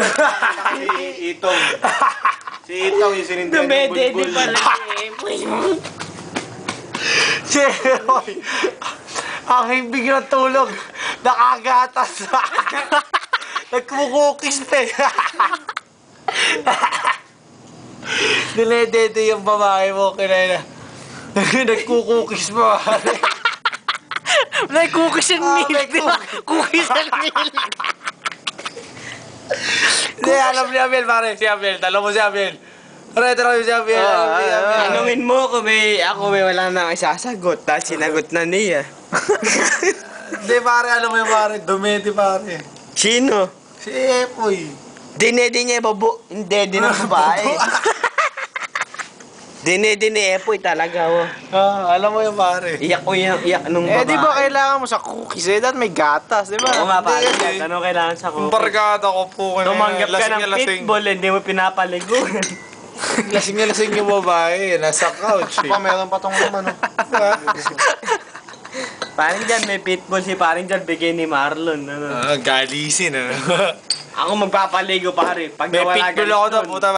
damit. Si Itong. Si Itong yung sinindihan ng bulbul. Jeroy, ang hibig ng tulog, nakagatas. Nagkumukukis na eh. Dinedede yung babae mo, kinaya. Nagkukukis mo. Cookies and milk, di ba? Cookies and milk. Hindi, alam ni Abel, pare. Si Abel, talo mo si Abel. Pare, talo mo si Abel. Tanungin mo kung ako may wala nang isasagot, tapos sinagot na niya. Hindi, pare, alam mo yung pare. Dumedi, pare. Sino? Si Epoy. Dinedi niya babo. Hindi, di na babae. Dinedi ni Epoy talaga, oh. Alam mo yung pare. Iyak nung babae. Eh, di ba kailangan mo sa cookies? Eh, dahil may gatas, di ba? Oo nga, pare. Hindi. Ano kailangan sa Yung cookies? barkada ko po. Tumanggap ka ng pitbull, hindi mo pinapaligo. Lasing na lasing yung babae. Nasa couch. Pa, meron pa tong naman, oh. Parang dyan, may pitbull si parang dyan, bigay ni Marlon. Ano? Galisin, ano? Ako magpapaligo, pare. Pag May nawala pitbull galis ako to, nun. puta.